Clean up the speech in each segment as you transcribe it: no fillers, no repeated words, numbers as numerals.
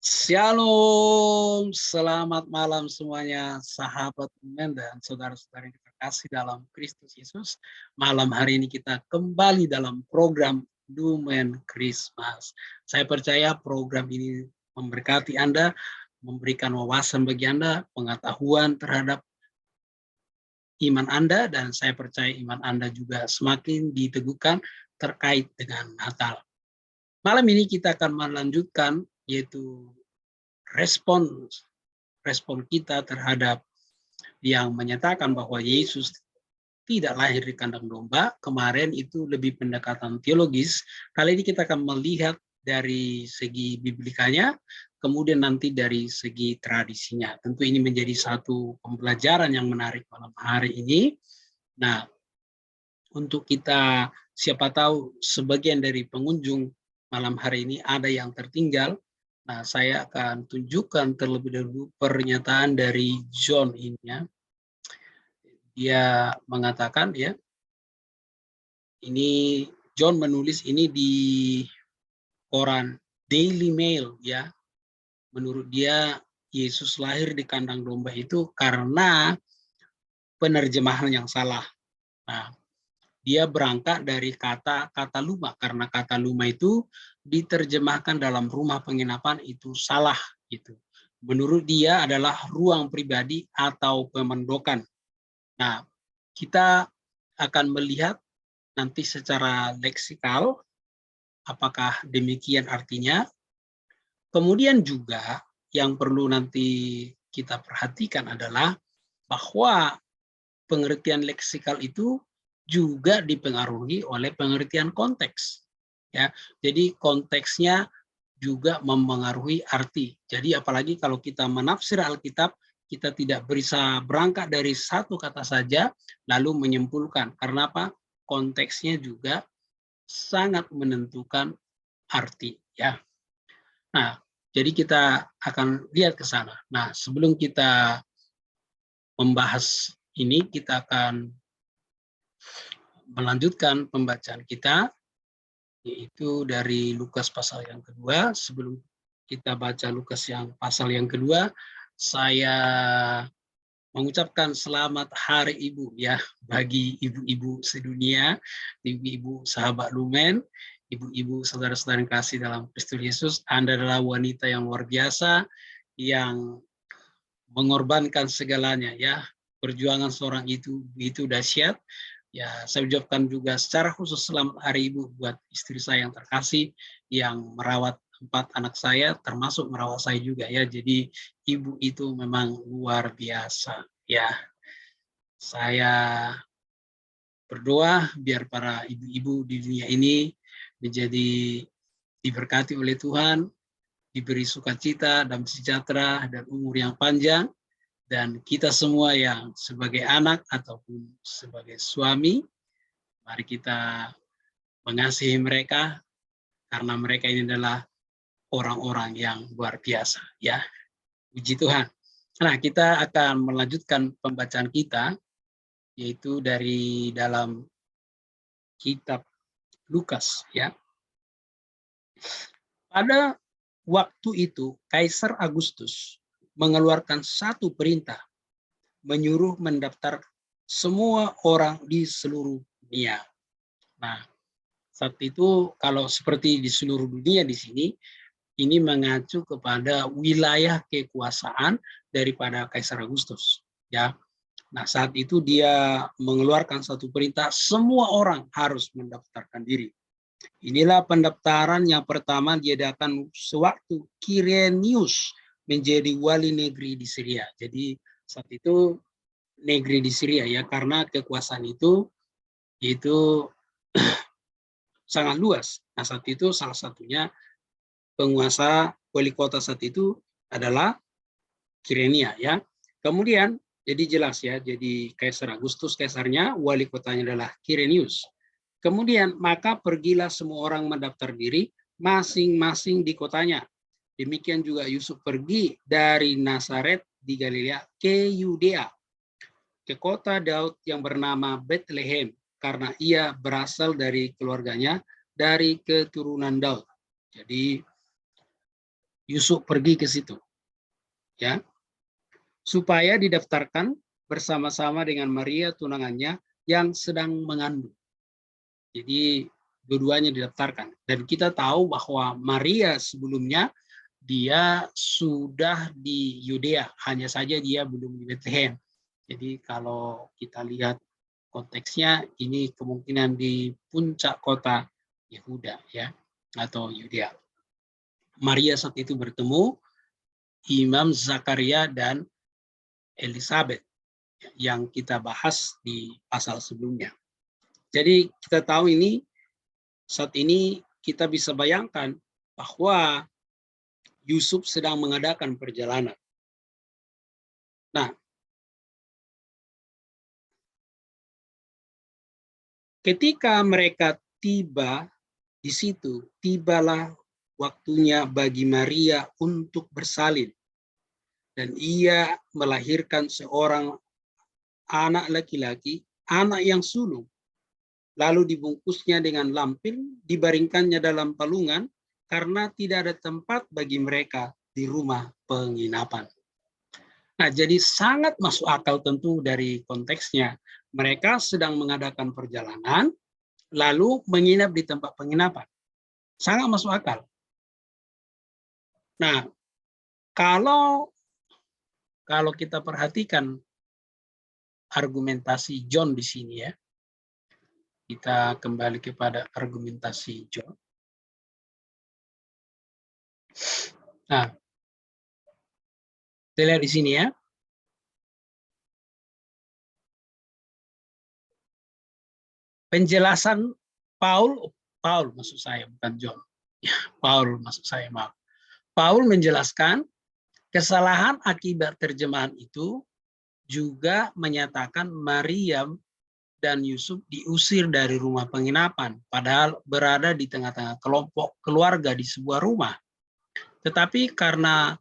Shalom, selamat malam semuanya, sahabat Lumen dan saudara-saudara yang kita kasih dalam Kristus Yesus. Malam hari ini kita kembali dalam program Lumen Christmas. Saya percaya program ini memberkati Anda, memberikan wawasan bagi Anda, pengetahuan terhadap iman Anda, dan saya percaya iman Anda juga semakin diteguhkan terkait dengan Natal. Malam ini kita akan melanjutkan, yaitu respon kita terhadap yang menyatakan bahwa Yesus tidak lahir di kandang domba. Kemarin itu lebih pendekatan teologis. Kali ini kita akan melihat dari segi biblikanya, kemudian nanti dari segi tradisinya. Tentu ini menjadi satu pembelajaran yang menarik malam hari ini. Nah, untuk kita, siapa tahu sebagian dari pengunjung malam hari ini ada yang tertinggal. Nah, saya akan tunjukkan terlebih dahulu pernyataan dari John ini ya. Dia mengatakan ya, ini John menulis ini di koran Daily Mail ya. Menurut dia Yesus lahir di kandang domba itu karena penerjemahan yang salah. Nah, dia berangkat dari kata luma, karena kata luma itu diterjemahkan dalam rumah penginapan itu salah gitu. Menurut dia adalah ruang pribadi atau pemondokan. Nah, kita akan melihat nanti secara leksikal apakah demikian artinya. Kemudian juga yang perlu nanti kita perhatikan adalah bahwa pengertian leksikal itu juga dipengaruhi oleh pengertian konteks. Ya, jadi konteksnya juga mempengaruhi arti. Jadi apalagi kalau kita menafsir Alkitab, kita tidak bisa berangkat dari satu kata saja lalu menyimpulkan. Karena apa? Konteksnya juga sangat menentukan arti. Ya. Nah, jadi kita akan lihat ke sana. Nah, sebelum kita membahas ini, kita akan melanjutkan pembacaan kita, yaitu dari Lukas pasal yang kedua. Sebelum kita baca Lukas yang pasal yang kedua, saya mengucapkan selamat Hari Ibu ya bagi ibu-ibu sedunia, ibu-ibu sahabat Lumen, ibu-ibu saudara-saudara yang kasih dalam Kristus Yesus. Anda adalah wanita yang luar biasa yang mengorbankan segalanya ya. Perjuangan seorang itu dahsyat. Ya, saya ucapkan juga secara khusus selamat Hari Ibu buat istri saya yang terkasih yang merawat 4 anak saya, termasuk merawat saya juga ya. Jadi ibu itu memang luar biasa ya. Saya berdoa biar para ibu-ibu di dunia ini menjadi diberkati oleh Tuhan, diberi sukacita dan sejahtera dan umur yang panjang. Dan kita semua yang sebagai anak ataupun sebagai suami, mari kita mengasihi mereka karena mereka ini adalah orang-orang yang luar biasa ya. Puji Tuhan. Nah, kita akan melanjutkan pembacaan kita, yaitu dari dalam kitab Lukas ya. Pada waktu itu Kaisar Agustus mengeluarkan satu perintah menyuruh mendaftar semua orang di seluruh dunia. Nah, saat itu kalau seperti di seluruh dunia di sini, ini mengacu kepada wilayah kekuasaan daripada Kaisar Agustus. Ya, nah saat itu dia mengeluarkan satu perintah, semua orang harus mendaftarkan diri. Inilah pendaftaran yang pertama diadakan sewaktu Quirinius menjadi wali negeri di Syria. Jadi saat itu negeri di Syria ya, karena kekuasaan itu sangat luas. Nah saat itu salah satunya penguasa wali kota saat itu adalah Quirinius ya. Kemudian jadi jelas ya, jadi Kaisar Agustus kaisarnya, wali kotanya adalah Quirinius. Kemudian maka pergilah semua orang mendaftar diri masing-masing di kotanya. Demikian juga Yusuf pergi dari Nazaret di Galilea ke Yudea, ke kota Daud yang bernama Bethlehem, karena ia berasal dari keluarganya dari keturunan Daud. Jadi Yusuf pergi ke situ, ya, supaya didaftarkan bersama-sama dengan Maria tunangannya yang sedang mengandung. Jadi dua-duanya didaftarkan. Dan kita tahu bahwa Maria sebelumnya dia sudah di Yudea, hanya saja dia belum di Bethlehem. Jadi kalau kita lihat konteksnya, ini kemungkinan di puncak kota Yehuda, ya, atau Yudea. Maria saat itu bertemu Imam Zakaria dan Elizabeth yang kita bahas di pasal sebelumnya. Jadi kita tahu ini, saat ini kita bisa bayangkan bahwa Yusuf sedang mengadakan perjalanan. Nah, ketika mereka tiba di situ, tibalah waktunya bagi Maria untuk bersalin. Dan ia melahirkan seorang anak laki-laki, anak yang sulung. Lalu dibungkusnya dengan lampin, dibaringkannya dalam palungan, karena tidak ada tempat bagi mereka di rumah penginapan. Nah, jadi sangat masuk akal tentu dari konteksnya. Mereka sedang mengadakan perjalanan, lalu menginap di tempat penginapan. Sangat masuk akal. Nah, kalau kita perhatikan argumentasi John di sini, ya, kita kembali kepada argumentasi John. Nah, kita lihat di sini, ya. Penjelasan Paul maksud saya, bukan John. Ya, Paul maksud saya, maaf. Paul menjelaskan kesalahan akibat terjemahan itu juga menyatakan Maryam dan Yusuf diusir dari rumah penginapan, padahal berada di tengah-tengah kelompok keluarga di sebuah rumah. Tetapi karena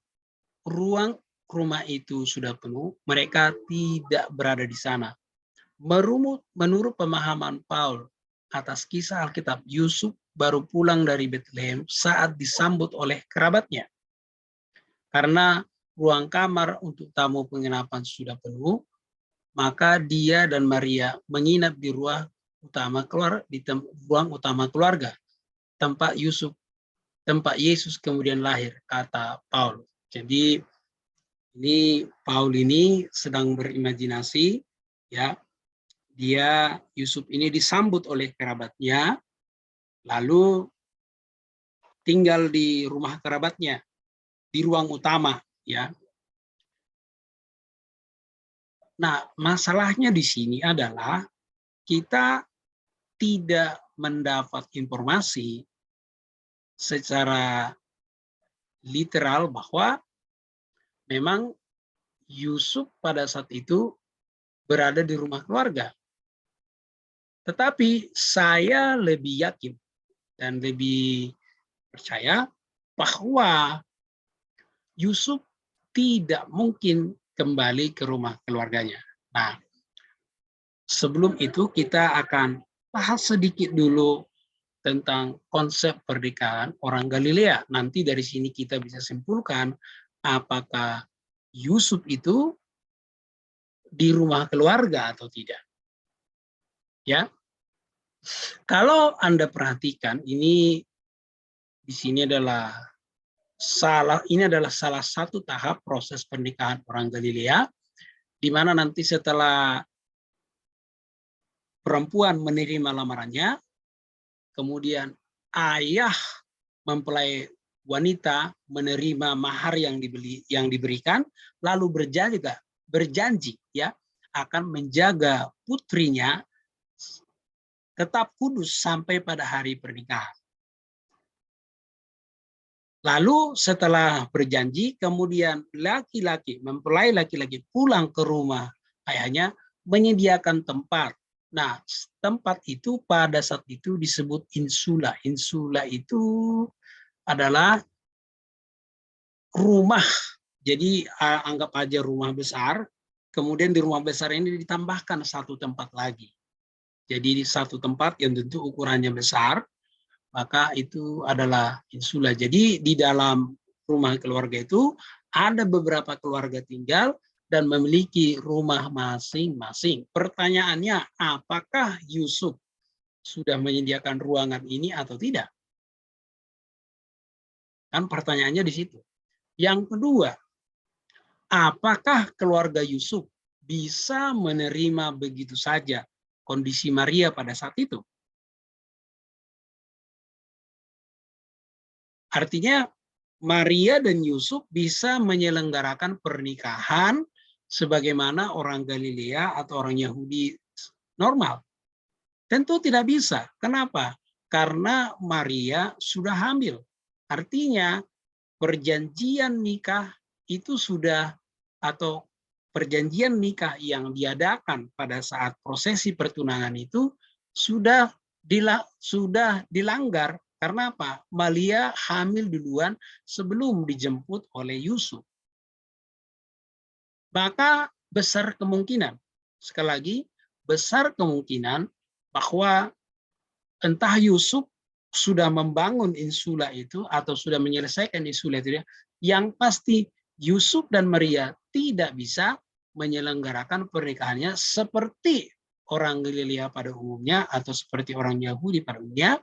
ruang rumah itu sudah penuh, mereka tidak berada di sana. Menurut pemahaman Paul atas kisah Alkitab, Yusuf baru pulang dari Bethlehem saat disambut oleh kerabatnya. Karena ruang kamar untuk tamu penginapan sudah penuh, maka dia dan Maria menginap di ruang utama keluarga, tempat Yesus kemudian lahir, kata Paul. Jadi ini Paul ini sedang berimajinasi, ya. Yusuf ini disambut oleh kerabatnya, lalu tinggal di rumah kerabatnya, di ruang utama, ya. Nah, masalahnya di sini adalah kita tidak mendapat informasi secara literal bahwa memang Yusuf pada saat itu berada di rumah keluarga. Tetapi saya lebih yakin dan lebih percaya bahwa Yusuf tidak mungkin kembali ke rumah keluarganya. Nah, sebelum itu kita akan bahas sedikit dulu tentang konsep pernikahan orang Galilea. Nanti dari sini kita bisa simpulkan apakah Yusuf itu di rumah keluarga atau tidak. Ya, kalau Anda perhatikan, ini di sini adalah salah satu tahap proses pernikahan orang Galilea, di mana nanti setelah perempuan menerima lamarannya, kemudian ayah mempelai wanita menerima mahar yang diberikan, lalu berjanji, ya, akan menjaga putrinya tetap kudus sampai pada hari pernikahan. Lalu setelah berjanji, kemudian mempelai laki-laki pulang ke rumah ayahnya, menyediakan tempat. Nah, tempat itu pada saat itu disebut insula. Insula itu adalah rumah. Jadi anggap aja rumah besar, kemudian di rumah besar ini ditambahkan satu tempat lagi. Jadi di satu tempat yang tentu ukurannya besar, maka itu adalah insula. Jadi di dalam rumah keluarga itu ada beberapa keluarga tinggal dan memiliki rumah masing-masing. Pertanyaannya, apakah Yusuf sudah menyediakan ruangan ini atau tidak? Kan pertanyaannya di situ. Yang kedua, apakah keluarga Yusuf bisa menerima begitu saja kondisi Maria pada saat itu? Artinya Maria dan Yusuf bisa menyelenggarakan pernikahan sebagaimana orang Galilea atau orang Yahudi normal. Tentu tidak bisa. Kenapa? Karena Maria sudah hamil. Artinya perjanjian nikah itu sudah, atau perjanjian nikah yang diadakan pada saat prosesi pertunangan itu sudah dilanggar. Karena apa? Maria hamil duluan sebelum dijemput oleh Yusuf. Maka besar kemungkinan, sekali lagi, besar kemungkinan bahwa entah Yusuf sudah membangun insula itu atau sudah menyelesaikan insula itu, yang pasti Yusuf dan Maria tidak bisa menyelenggarakan pernikahannya seperti orang Galilea pada umumnya atau seperti orang Yahudi pada umumnya.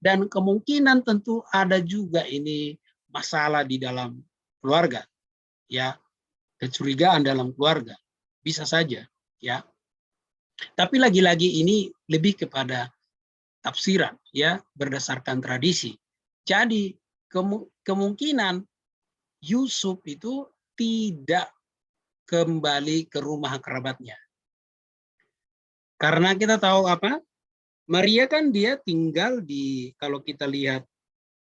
Dan kemungkinan tentu ada juga ini masalah di dalam keluarga, ya, kecurigaan dalam keluarga, bisa saja, ya. Tapi lagi-lagi ini lebih kepada tafsiran, ya, berdasarkan tradisi. Jadi kemungkinan Yusuf itu tidak kembali ke rumah kerabatnya. Karena kita tahu apa? Maria kan dia tinggal di, kalau kita lihat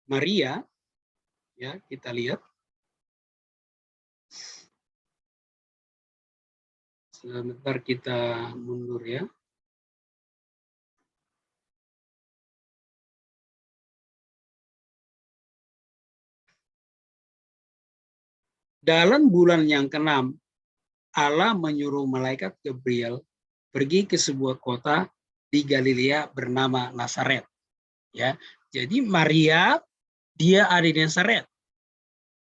Maria, ya, kita lihat. Sebentar kita mundur ya. Dalam bulan yang ke-6, Allah menyuruh malaikat Gabriel pergi ke sebuah kota di Galilea bernama Nazaret. Ya, jadi Maria dia ada di Nazaret.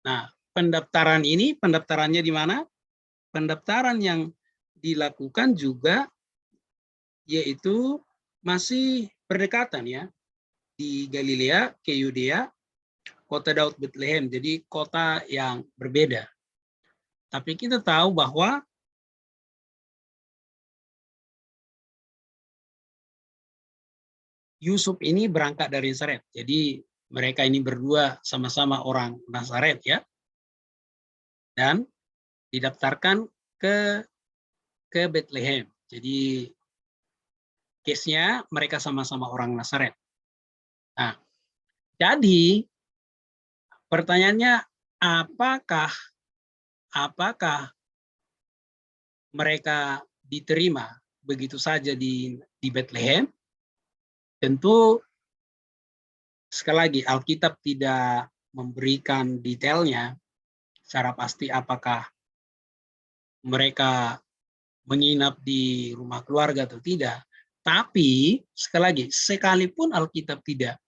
Nah, pendaftarannya di mana? Pendaftaran yang dilakukan juga yaitu masih berdekatan, ya, di Galilea ke Yudea, kota Daud Bethlehem, jadi kota yang berbeda. Tapi kita tahu bahwa Yusuf ini berangkat dari Nazaret. Jadi mereka ini berdua sama-sama orang Nazaret, ya. Dan didaftarkan ke Bethlehem. Jadi case-nya mereka sama-sama orang Nazaret. Nah, jadi pertanyaannya, apakah mereka diterima begitu saja di Bethlehem? Tentu sekali lagi Alkitab tidak memberikan detailnya secara pasti apakah mereka menginap di rumah keluarga atau tidak. Tapi sekali lagi, sekalipun Alkitab tidak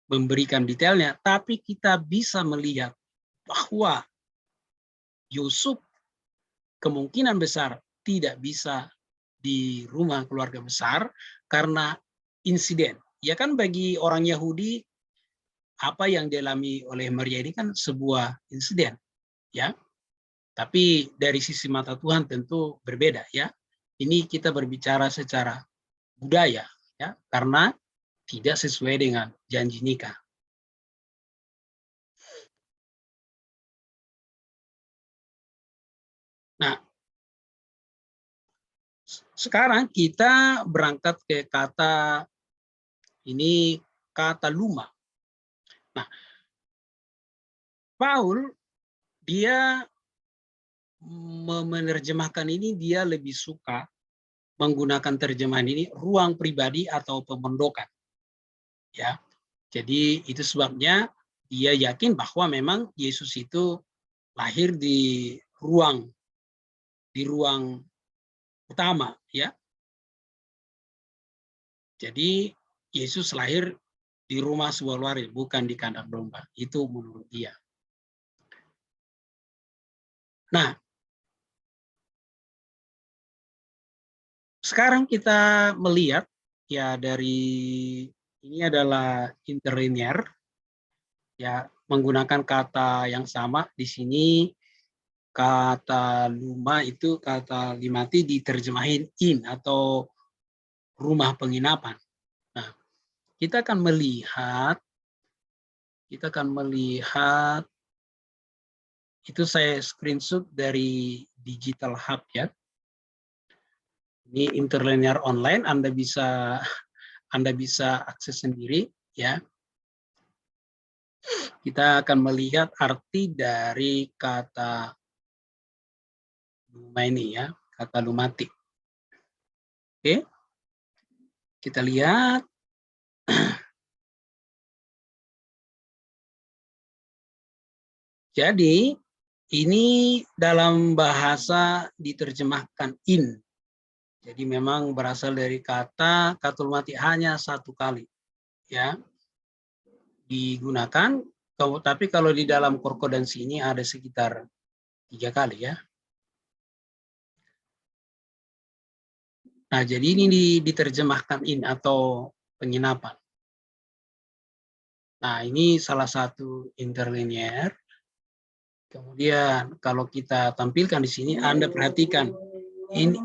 memberikan detailnya, tapi kita bisa melihat bahwa Yusuf kemungkinan besar tidak bisa di rumah keluarga besar karena insiden. Ya kan, bagi orang Yahudi apa yang dialami oleh Maria ini kan sebuah insiden, ya. Tapi dari sisi mata Tuhan tentu berbeda, ya. Ini kita berbicara secara budaya, ya, karena tidak sesuai dengan janji nikah. Nah, sekarang kita berangkat ke kata ini, kata luma. Nah, Paul dia menerjemahkan ini, dia lebih suka menggunakan terjemahan ini ruang pribadi atau pemondokan, ya. Jadi itu sebabnya dia yakin bahwa memang Yesus itu lahir di ruang utama, ya. Jadi Yesus lahir di rumah sebuah keluarga, bukan di kandang domba. Itu menurut dia. Nah, sekarang kita melihat ya dari ini adalah interlinear ya menggunakan kata yang sama di sini kata luma itu kata limati diterjemahin in atau rumah penginapan. Nah, kita akan melihat itu saya screenshot dari Digital Hub ya. Ini interlinear online, Anda bisa akses sendiri ya. Kita akan melihat arti dari kata luma ini ya, kata lumati. Oke. Kita lihat. Jadi ini dalam bahasa diterjemahkan in. Jadi memang berasal dari kata lumati hanya satu kali ya digunakan. Tapi kalau di dalam konkordansi ini ada sekitar 3 kali ya. Nah, jadi ini diterjemahkan in atau penginapan. Nah, ini salah satu interlinear. Kemudian kalau kita tampilkan di sini, Anda perhatikan ini.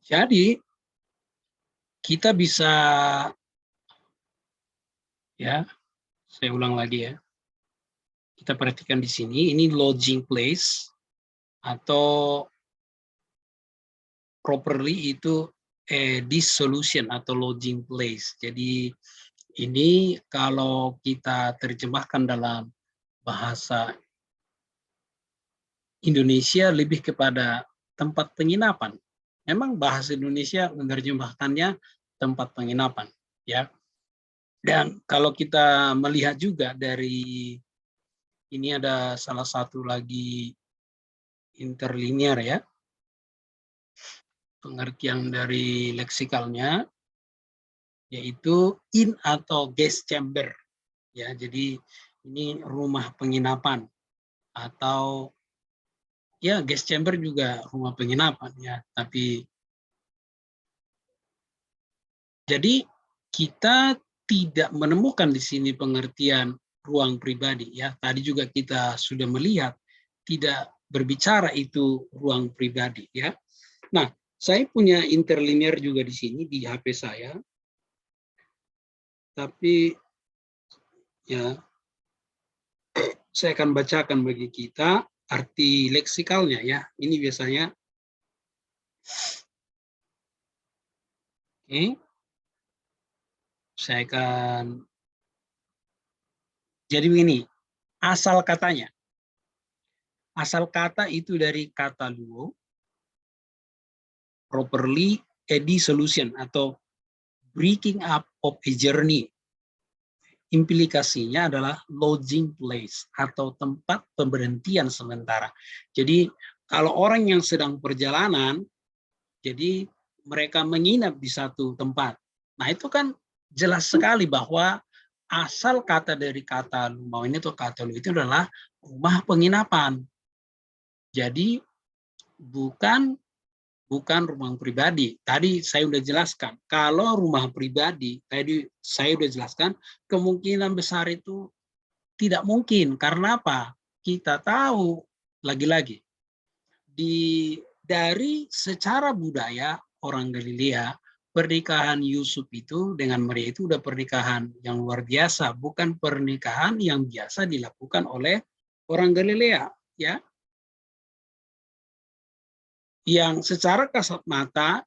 Jadi kita bisa, ya, saya ulang lagi ya. Kita perhatikan di sini, ini lodging place atau properly itu dissolution atau lodging place. Jadi ini kalau kita terjemahkan dalam bahasa Indonesia lebih kepada tempat penginapan. Memang bahasa Indonesia menerjemahkannya tempat penginapan, ya. Dan kalau kita melihat juga dari ini ada salah satu lagi interlinear ya, pengertian dari leksikalnya, yaitu inn atau guest chamber. Ya, jadi ini rumah penginapan atau ya guest chamber juga rumah penginapan ya, tapi jadi kita tidak menemukan di sini pengertian ruang pribadi ya. Tadi juga kita sudah melihat tidak berbicara itu ruang pribadi ya. Nah, saya punya interlinear juga di sini di HP saya. Tapi ya saya akan bacakan bagi kita arti leksikalnya ya. Ini biasanya oke. Saya akan jadi begini, asal katanya. Asal kata itu dari kata luo, properly a dissolution atau breaking up of a journey. Implikasinya adalah lodging place atau tempat pemberhentian sementara. Jadi kalau orang yang sedang perjalanan, jadi mereka menginap di satu tempat. Nah itu kan jelas sekali bahwa asal kata dari kata lumau ini atau kata lu itu adalah rumah penginapan. Jadi bukan rumah pribadi. Tadi saya sudah jelaskan, kalau rumah pribadi, tadi saya sudah jelaskan, kemungkinan besar itu tidak mungkin. Karena apa? Kita tahu, lagi-lagi, dari secara budaya orang Galilea, pernikahan Yusuf itu dengan Maria itu udah pernikahan yang luar biasa, bukan pernikahan yang biasa dilakukan oleh orang Galilea, ya. Yang secara kasat mata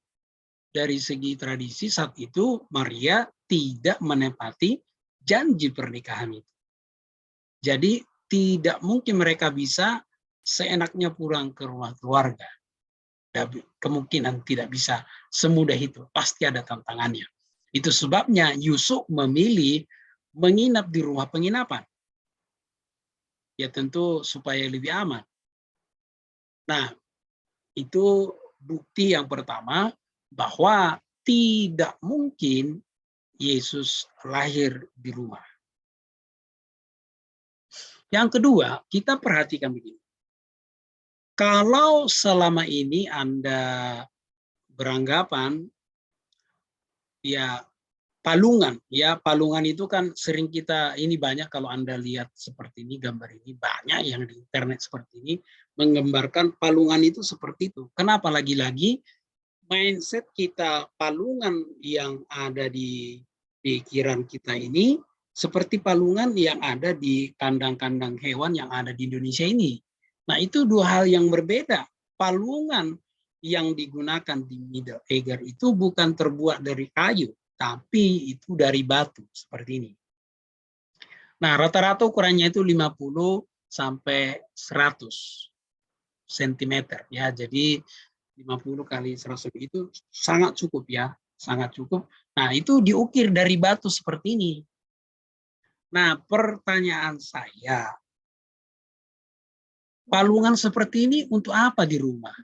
dari segi tradisi saat itu Maria tidak menepati janji pernikahan itu. Jadi tidak mungkin mereka bisa seenaknya pulang ke rumah keluarga. Kemungkinan tidak bisa semudah itu. Pasti ada tantangannya. Itu sebabnya Yusuf memilih menginap di rumah penginapan. Ya tentu supaya lebih aman. Nah, itu bukti yang pertama bahwa tidak mungkin Yesus lahir di rumah. Yang kedua, kita perhatikan begini. Kalau selama ini Anda beranggapan ya palungan itu kan sering kita ini banyak kalau Anda lihat seperti ini gambar ini banyak yang di internet seperti ini menggambarkan palungan itu seperti itu. Kenapa lagi-lagi mindset kita palungan yang ada di pikiran kita ini seperti palungan yang ada di kandang-kandang hewan yang ada di Indonesia ini. Nah, itu dua hal yang berbeda. Palungan yang digunakan di Middle Eger itu bukan terbuat dari kayu, tapi itu dari batu seperti ini. Nah, rata-rata ukurannya itu 50 sampai 100 cm ya. Jadi 50 kali 100 itu sangat cukup ya, sangat cukup. Nah, itu diukir dari batu seperti ini. Nah, pertanyaan saya, palungan seperti ini untuk apa di rumah?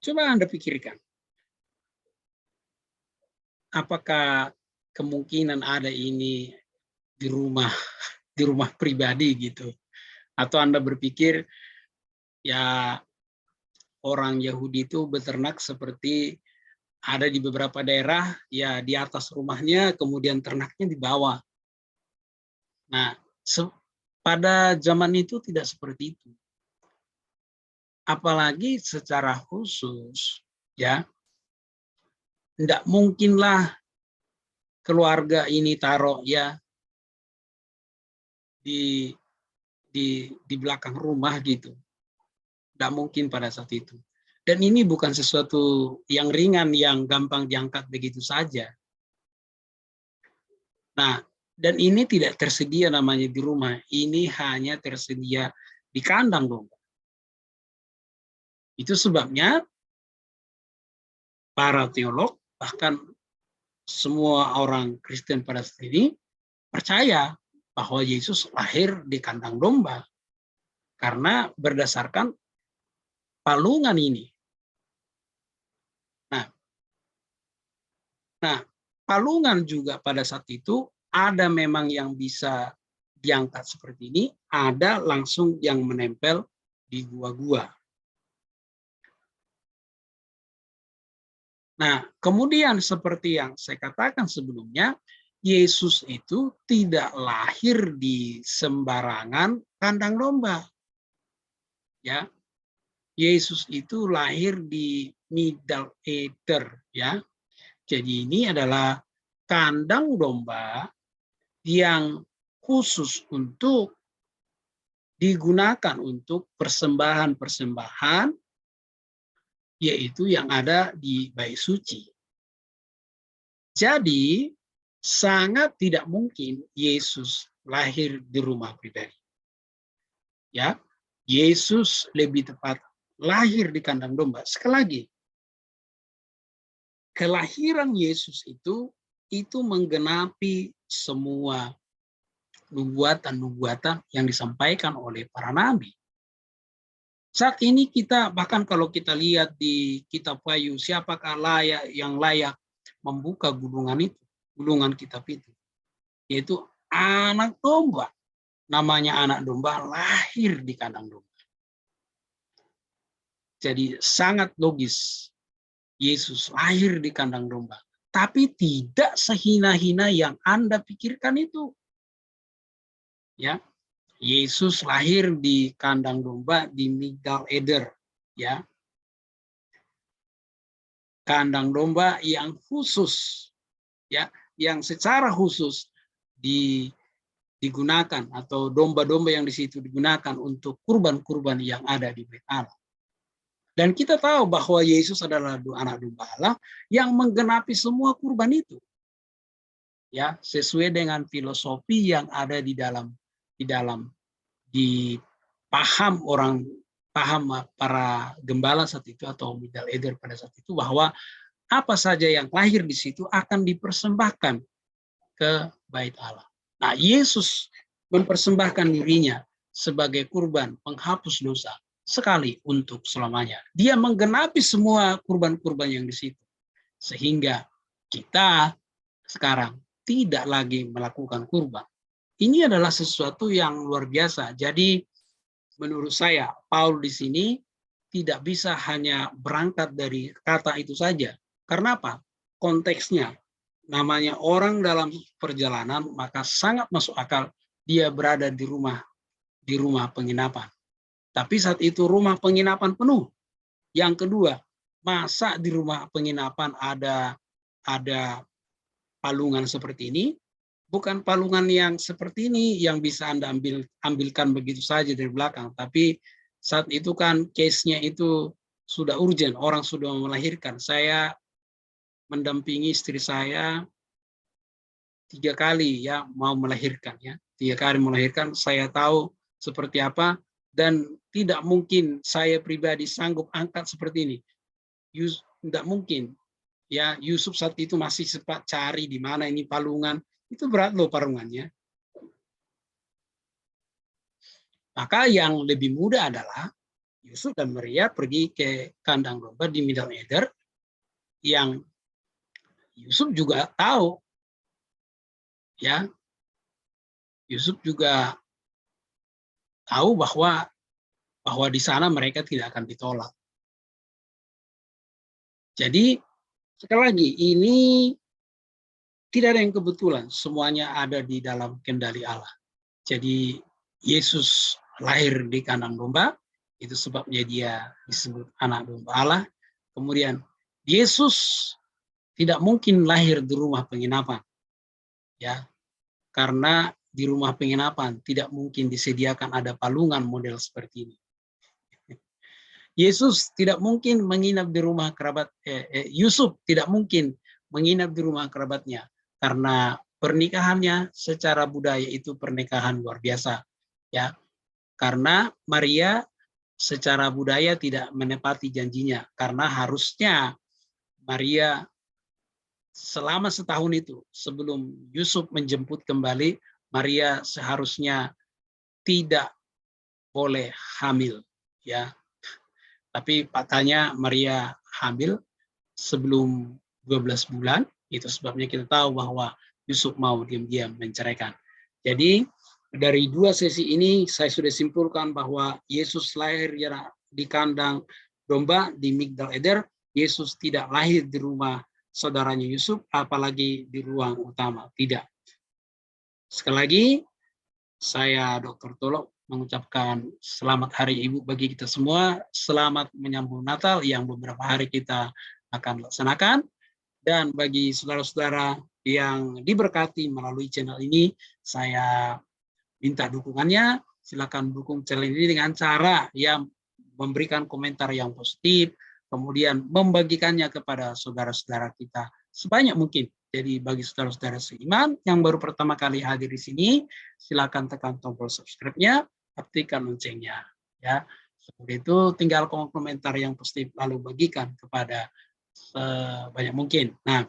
Coba Anda pikirkan, apakah kemungkinan ada ini di rumah pribadi gitu? Atau Anda berpikir ya orang Yahudi itu beternak seperti ada di beberapa daerah ya di atas rumahnya kemudian ternaknya di bawah. Nah, pada zaman itu tidak seperti itu. Apalagi secara khusus ya, tidak mungkinlah keluarga ini taruh ya di di belakang rumah gitu. Tidak mungkin pada saat itu. Dan ini bukan sesuatu yang ringan yang gampang diangkat begitu saja. Nah, dan ini tidak tersedia namanya di rumah. Ini hanya tersedia di kandang domba. Itu sebabnya para teolog bahkan semua orang Kristen pada saat ini percaya bahwa Yesus lahir di kandang domba karena berdasarkan palungan ini. Nah, palungan juga pada saat itu ada memang yang bisa diangkat seperti ini, ada langsung yang menempel di gua-gua. Nah, kemudian seperti yang saya katakan sebelumnya, Yesus itu tidak lahir di sembarangan kandang domba. Ya, Yesus itu lahir di Middle Eger, ya. Jadi ini adalah kandang domba yang khusus untuk digunakan untuk persembahan-persembahan, yaitu yang ada di bait suci. Jadi sangat tidak mungkin Yesus lahir di rumah pribadi. Ya, Yesus lebih tepat lahir di kandang domba. Sekali lagi, kelahiran Yesus itu menggenapi semua nubuatan-nubuatan yang disampaikan oleh para nabi. Saat ini kita bahkan kalau kita lihat di kitab Wahyu, siapakah yang layak membuka gulungan kitab itu, yaitu anak domba. Namanya anak domba lahir di kandang domba. Jadi sangat logis Yesus lahir di kandang domba. Tapi tidak sehina-hina yang Anda pikirkan itu. ya. Yesus lahir di kandang domba di Migdal Eder, ya. Kandang domba yang khusus, ya, yang secara khusus digunakan, atau domba-domba yang di situ digunakan untuk kurban-kurban yang ada di Bait Allah. Dan kita tahu bahwa Yesus adalah anak domba Allah yang menggenapi semua kurban itu. Ya, sesuai dengan filosofi yang ada di paham para gembala saat itu atau Migdal Eder pada saat itu, bahwa apa saja yang lahir di situ akan dipersembahkan ke Bait Allah. Nah, Yesus mempersembahkan dirinya sebagai kurban penghapus dosa sekali untuk selamanya. Dia menggenapi semua kurban-kurban yang di situ. Sehingga kita sekarang tidak lagi melakukan kurban. Ini adalah sesuatu yang luar biasa. Jadi menurut saya, Paul di sini tidak bisa hanya berangkat dari kata itu saja. Karena apa? Konteksnya, namanya orang dalam perjalanan, maka sangat masuk akal dia berada di rumah penginapan. Tapi saat itu rumah penginapan penuh. Yang kedua, masa di rumah penginapan ada palungan seperti ini? Bukan palungan yang seperti ini yang bisa Anda ambilkan begitu saja dari belakang. Tapi saat itu kan case-nya itu sudah urgent, orang sudah melahirkan. Saya mendampingi istri saya 3 kali ya mau melahirkan, ya. 3 kali melahirkan, saya tahu seperti apa, dan tidak mungkin saya pribadi sanggup angkat seperti ini. Tidak mungkin. Ya, Yusuf saat itu masih sempat cari di mana ini palungan. Itu berat loh palungannya. Maka yang lebih mudah adalah Yusuf dan Maria pergi ke kandang domba di Migdal Eder, yang Yusuf juga tahu, ya. Yusuf juga tahu bahwa di sana mereka tidak akan ditolak. Jadi sekali lagi, ini tidak ada yang kebetulan, semuanya ada di dalam kendali Allah. Jadi Yesus lahir di kandang domba, itu sebabnya dia disebut anak domba Allah. Kemudian Yesus tidak mungkin lahir di rumah penginapan, ya, karena di rumah penginapan tidak mungkin disediakan ada palungan model seperti ini. Yesus tidak mungkin menginap di rumah kerabat, Yusuf tidak mungkin menginap di rumah kerabatnya, karena pernikahannya secara budaya itu pernikahan luar biasa, ya. Karena Maria secara budaya tidak menepati janjinya, karena harusnya Maria selama setahun itu sebelum Yusuf menjemput kembali, Maria seharusnya tidak boleh hamil, ya. Tapi faktanya Maria hamil sebelum 12 bulan, itu sebabnya kita tahu bahwa Yusuf mau diam-diam menceraikan. Jadi dari 2 sesi ini saya sudah simpulkan bahwa Yesus lahir di kandang domba di Migdal Eder. Yesus tidak lahir di rumah saudaranya Yusuf, apalagi di ruang utama. Tidak. Sekali lagi, saya Dr. Tolok mengucapkan selamat Hari Ibu bagi kita semua. Selamat menyambut Natal yang beberapa hari kita akan laksanakan. Dan bagi saudara-saudara yang diberkati melalui channel ini, saya minta dukungannya. Silakan dukung channel ini dengan cara yang memberikan komentar yang positif, kemudian membagikannya kepada saudara-saudara kita sebanyak mungkin. Jadi bagi saudara-saudara seiman yang baru pertama kali hadir di sini, silakan tekan tombol subscribe-nya, aktifkan loncengnya, ya. Seperti itu, tinggal komentar yang positif lalu bagikan kepada sebanyak mungkin. Nah,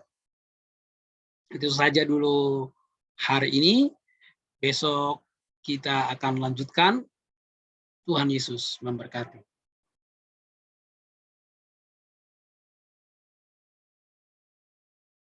itu saja dulu hari ini. Besok kita akan lanjutkan. Tuhan Yesus memberkati.